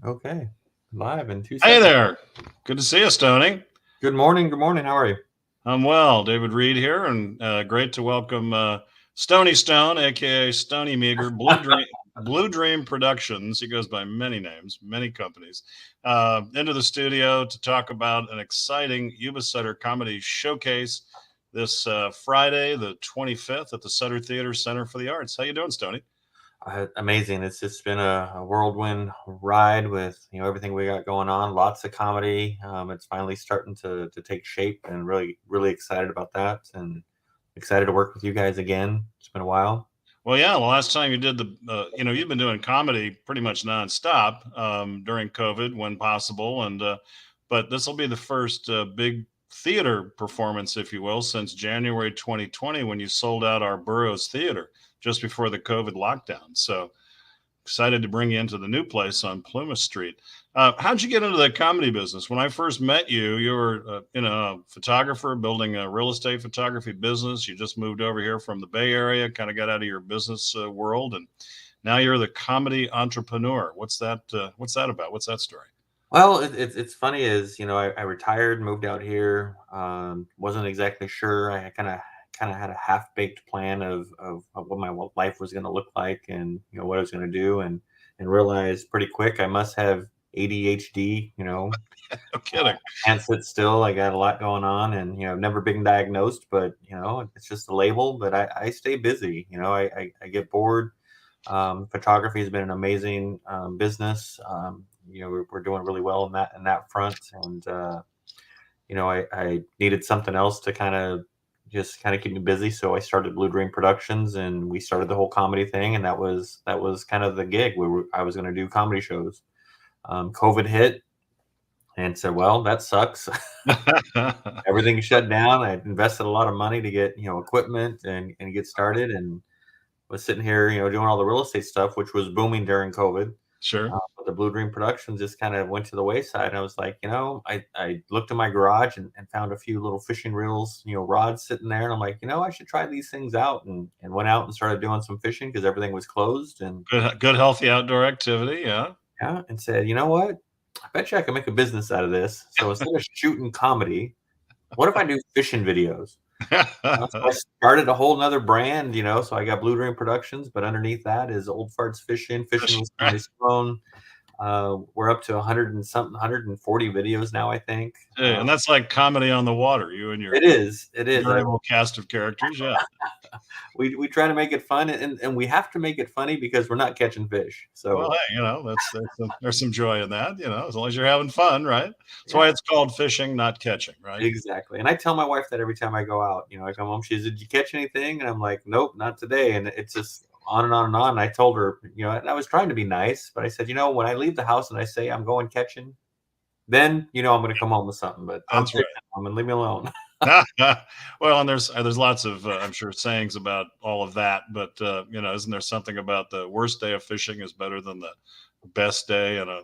Okay. Live in two Hey seconds. there. Good to see you, Stoney. Good morning. Good morning. How are you? I'm well. David Reed here, and great to welcome Stoney Stone, aka Stoney Meager, Blue Dream Productions. He goes by many names, many companies, into the studio to talk about an exciting Yuba Sutter comedy showcase this Friday, the 25th, at the Sutter Theater Center for the Arts. How you doing, Stoney? Amazing. It's just been a whirlwind ride with everything we got going on. Lots of comedy. It's finally starting to take shape, and really excited about that, and excited to work with you guys again. It's been a while. Well, yeah. The last time you did you've been doing comedy pretty much nonstop during COVID when possible, and but this will be the first big theater performance, if you will, since January 2020 when you sold out our Burroughs Theater just before the COVID lockdown. So excited to bring you into the new place on Plymouth Street. How'd you get into the comedy business? When I first met you, you were a photographer building a real estate photography business. You just moved over here from the Bay Area, kind of got out of your business world, and now you're the comedy entrepreneur. What's that? What's that about? What's that story? Well, it's funny is I retired, moved out here. Wasn't exactly sure. I kind of had a half baked plan of what my life was going to look like, and what I was going to do, and realized pretty quick I must have ADHD. No kidding. Can't sit still. I got a lot going on, and I've never been diagnosed, but it's just a label. But I stay busy. I get bored. Photography has been an amazing business. We're doing really well in that front, and I needed something else to kind of keep me busy, so I started Blue Dream Productions, and we started the whole comedy thing, and that was kind of the gig. I was going to do comedy shows. COVID hit, and said, "Well, that sucks." Everything shut down. I invested a lot of money to get equipment and get started, and was sitting here doing all the real estate stuff, which was booming during COVID. Sure. But the Blue Dream Productions just kind of went to the wayside. And I was like, I looked in my garage and found a few little fishing reels, rods sitting there. And I'm like, I should try these things out, and went out and started doing some fishing because everything was closed. And Good, healthy outdoor activity. Yeah. yeah, and said, you know what? I bet you I can make a business out of this. So instead of shooting comedy, what if I do fishing videos? So I started a whole nother brand, so I got Blue Dream Productions, but underneath that is Old Farts Fishing with Right. Stoney Stone. We're up to 100 and something, 140 videos now, I think. And that's like comedy on the water. You and your It is. variable cast of characters. Yeah. We try to make it fun, and we have to make it funny because we're not catching fish. Well, So hey, there's some joy in that, as long as you're having fun, right? That's why yeah, it's called fishing, not catching, right? exactly. And I tell my wife that every time I go out. I come home, she says, "Did you catch anything?" And I'm like, "Nope, not today." And it's just on and on and on. And I told her, and I was trying to be nice, but I said, when I leave the house and I say I'm going catching, then I'm going to come home with something. But I'm That's fishing, I'm going to leave me alone. right. Well, and there's lots of I'm sure sayings about all of that, but isn't there something about the worst day of fishing is better than the best day in a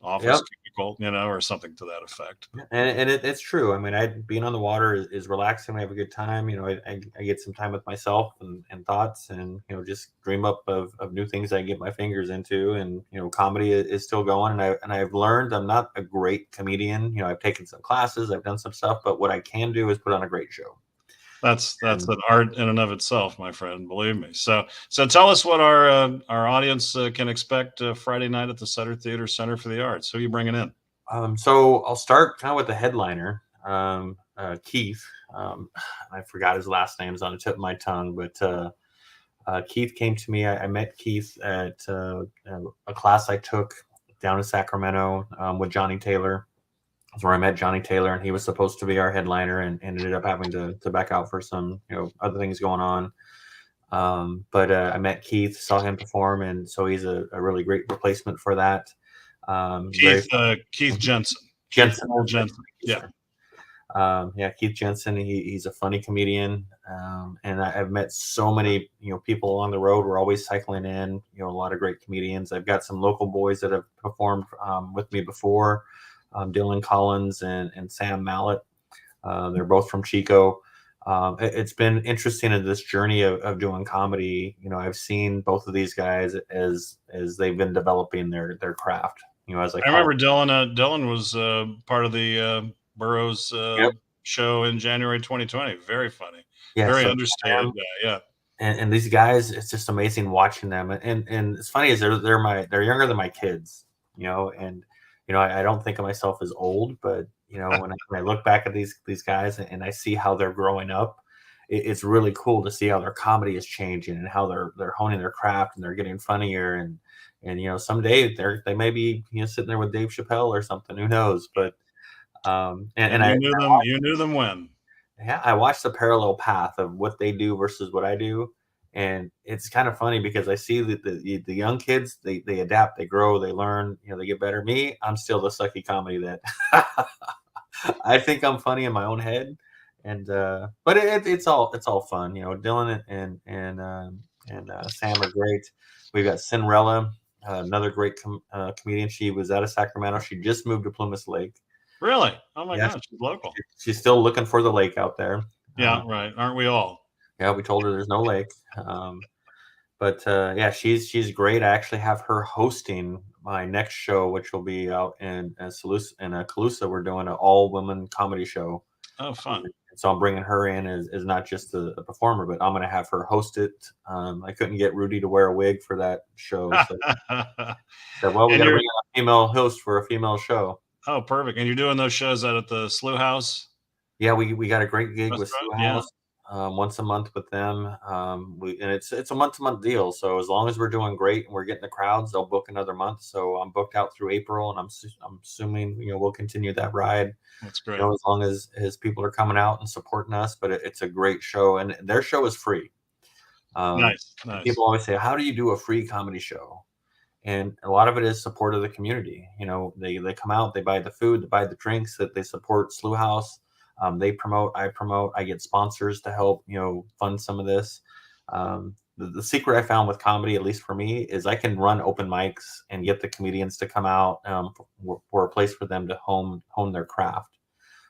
office Yep. cubicle, or something to that effect. But And it's true. I mean, being on the water is relaxing. I have a good time. I get some time with myself and thoughts, and just dream up of new things I can get my fingers into. And comedy is still going, and I've learned I'm not a great comedian. I've taken some classes, I've done some stuff, but what I can do is put on a great show. that's And an art in and of itself, my friend. Believe me. So tell us what our audience can expect Friday night at the Sutter Theater Center for the Arts. Who are you bringing in? so I'll start kind of with the headliner, Keith. I forgot his last name; is on the tip of my tongue, but. Keith came to me. I met Keith at a class I took down in Sacramento with Johnny Taylor. That's where I met Johnny Taylor, and he was supposed to be our headliner, and ended up having to back out for some other things going on. But I met Keith, saw him perform, and so he's a really great replacement for that. Very Keith Jensen. Keith Jensen. Jensen. Yeah. Yeah, Keith Jensen. He's a funny comedian, and I've met so many people along the road. We're always cycling in, a lot of great comedians. I've got some local boys that have performed with me before, Dylan Collins and Sam Mallet. They're both from Chico. It's been interesting in this journey of doing comedy. I've seen both of these guys as they've been developing their craft. as I I call remember Dylan. Dylan was part of the Burroughs it. Yep. show in January 2020. Very funny, Yeah. very So understated guy. Yeah. and these guys, it's just amazing watching them. And it's funny is they're younger than my kids, and I don't think of myself as old, but when I look back at these guys and I see how they're growing up, it's really cool to see how their comedy is changing and how they're honing their craft and they're getting funnier and someday they may be sitting there with Dave Chappelle or something, who knows, but and And I you knew them. You knew them when. yeah, I watched the parallel path of what they do versus what I do, and it's kind of funny because I see that the young kids, they adapt, they grow, they learn, they get better. Me, I'm still the sucky comedy that I think I'm funny in my own head, and but it's all fun. Dylan and Sam are great. We've got Cinderella, another great comedian. She was out of Sacramento. She just moved to Plymouth Lake. Really? Oh my Yeah, gosh, she's local. she's still looking for the lake out there. Yeah, right. Aren't we all? Yeah, we told her there's no lake. But yeah, she's great. I actually have her hosting my next show, which will be out in Calusa. We're doing an all women comedy show. Oh, fun. So I'm bringing her in as not just a performer, but I'm going to have her host it. I couldn't get Rudy to wear a wig for that show, so said, well, we And got to you're bring in a female host for a female show. oh, perfect. And you're doing those shows out at the Slough House Yeah, we got a great gig with restaurant? Sue Yeah, House, once a month with them. And it's a month-to-month deal, so as long as we're doing great and we're getting the crowds, they'll book another month. So I'm booked out through April, and I'm assuming we'll continue that ride. that's great. As long as people are coming out and supporting us. But it's a great show, and their show is free. Nice, And nice. people always say, "How do you do a free comedy show?" And a lot of it is support of the community. They come out, they buy the food, they buy the drinks, that they support Slough House. They promote, I get sponsors to help fund some of this. The secret I found with comedy, at least for me, is I can run open mics and get the comedians to come out, for a place for them to hone their craft.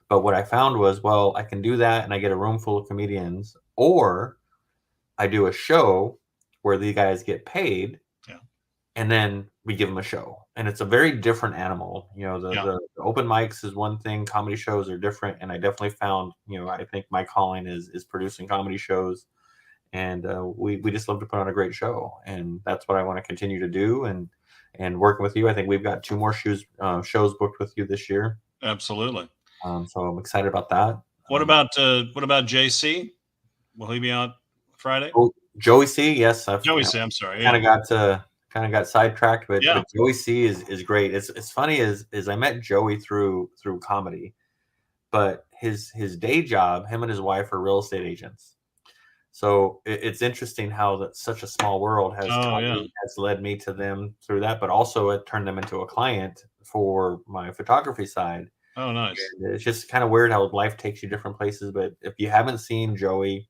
But what I found was, well, I can do that and I get a room full of comedians, or I do a show where the guys get paid, Yeah, and then we give them a show, and it's a very different animal. yeah. The open mics is one thing, comedy shows are different, and I definitely found, I think my calling is producing comedy shows, and we just love to put on a great show, and that's what I want to continue to do, and working with you. I think we've got two more shows booked with you this year, Absolutely. so I'm excited about that. What about JC? Will he be out Friday? Oh, Joey C, yes, I've Joey C. I'm sorry. kind Yeah, of got sidetracked, but yeah. Joey C is great. It's funny is I met Joey through comedy, but his day job, him and his wife are real estate agents. So it's interesting how that such a small world has Oh, taught yeah. me, has led me to them through that, but also it turned them into a client for my photography side. Oh, nice. And it's just kind of weird how life takes you different places. But if you haven't seen Joey,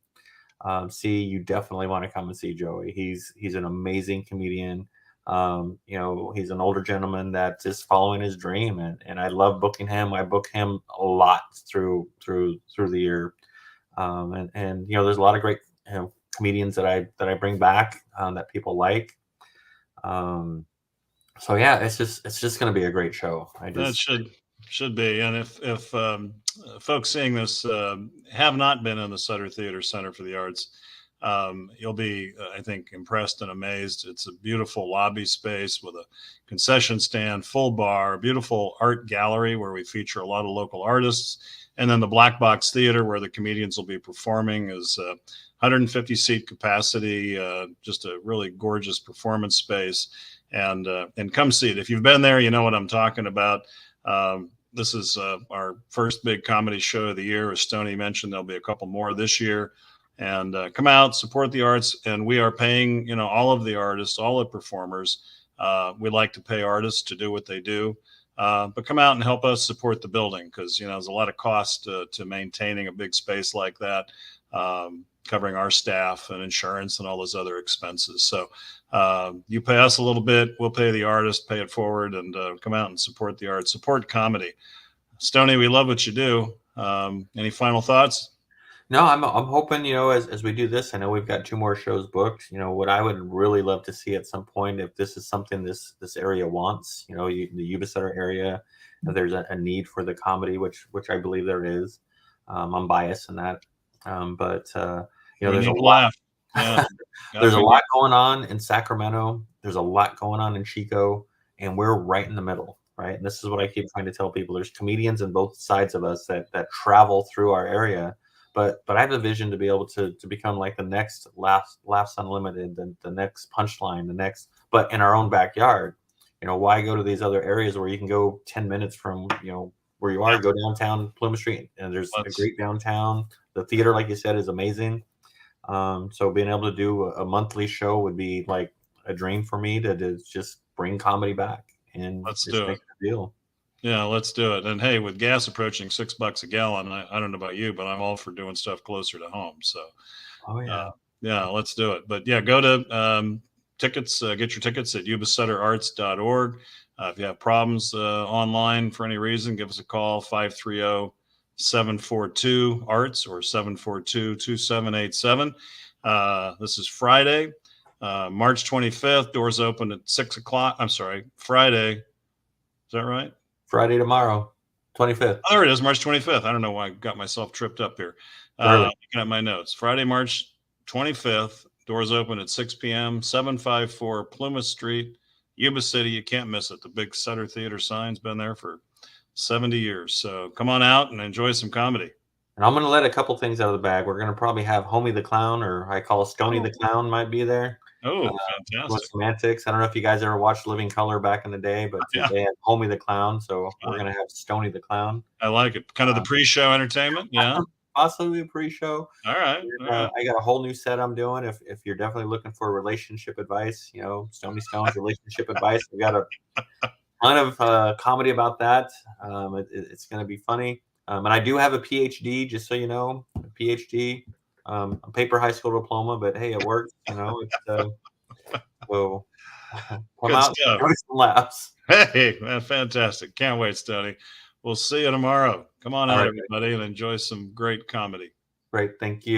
you definitely want to come and see Joey. He's an amazing comedian. He's an older gentleman that is following his dream, and I love booking him. I book him a lot through the year, and there's a lot of great comedians that I bring back, that people like. So yeah, it's just going to be a great show. That should be. And if folks seeing this have not been in the Sutter Theater Center for the Arts, you'll be, I think, impressed and amazed. It's a beautiful lobby space with a concession stand, full bar, beautiful art gallery where we feature a lot of local artists. And then the Black Box Theater, where the comedians will be performing, is 150 seat capacity, just a really gorgeous performance space. And come see it. If you've been there, you know what I'm talking about. This is our first big comedy show of the year. As Stoney mentioned, there'll be a couple more this year. And come out, support the arts. And we are paying, all of the artists, all the performers. We like to pay artists to do what they do. But come out and help us support the building, because, there's a lot of cost to maintaining a big space like that, covering our staff and insurance and all those other expenses. So you pay us a little bit, we'll pay the artist, pay it forward, and come out and support the arts, support comedy. Stoney, we love what you do. Any final thoughts? No, I'm hoping, as we do this, I know we've got 2 more shows booked. What I would really love to see at some point, if this is something this area wants, the Yuba Sutter area, if there's a need for the comedy, which I believe there is. I'm biased in that. But We there's a need to lot laugh. Yeah, got to there's a be. lot going on in Sacramento. There's a lot going on in Chico, and we're right in the middle, right? And this is what I keep trying to tell people. There's comedians in both sides of us that travel through our area, but I have a vision to be able to become like the next Laughs Unlimited, the next Punchline, the next, but in our own backyard. Why go to these other areas where you can go 10 minutes from where you are? Go downtown Plymouth Street, and there's a Let's great downtown. The theater, like you said, is amazing. So being able to do a monthly show would be like a dream for me to just bring comedy back and let's just do make it. it a deal. Yeah, let's do it. And hey, with gas approaching $6 a gallon, I don't know about you, but I'm all for doing stuff closer to home. So Oh uh, yeah. yeah, let's do it. But yeah, go to tickets, get your tickets at YubaSutterArts.org. If you have problems online for any reason, give us a call, 530-742-ARTS or 742-2787. This is Friday, March 25th. Doors open at 6 o'clock. I'm sorry, Friday. Is that right? Friday tomorrow, 25th. Oh, there it is, March 25th. I don't know why I got myself tripped up here. Early. Looking at my notes. Friday, March 25th. Doors open at 6 p.m. 754 Plymouth Street, Yuba City. You can't miss it. The big Sutter Theater sign's been there for 70 years. So come on out and enjoy some comedy. And I'm gonna let a couple things out of the bag. We're gonna probably have Homie the Clown, or I call Stoney Oh, the Clown, might be there. Uh, oh, doing fantastic. some antics. I don't know if you guys ever watched Living Color back in the day, but Yeah, they had Homie the Clown, so we're fine. gonna have Stoney the Clown. I like it. Kind of the Uh, pre-show entertainment. Yeah. Possibly a pre-show. All right. All right. I got a whole new set I'm doing. If you're definitely looking for relationship advice, Stony Stone's relationship advice. We got a ton of comedy about that. It's going to be funny. And I do have a PhD, just so you know, a PhD, a paper high school diploma. But hey, it works. So come Good out, stuff. enjoy some laughs. Hey, man, fantastic. Can't wait, Stoney. We'll see you tomorrow. Come on All out, right, everybody, and enjoy some great comedy. great. Thank you.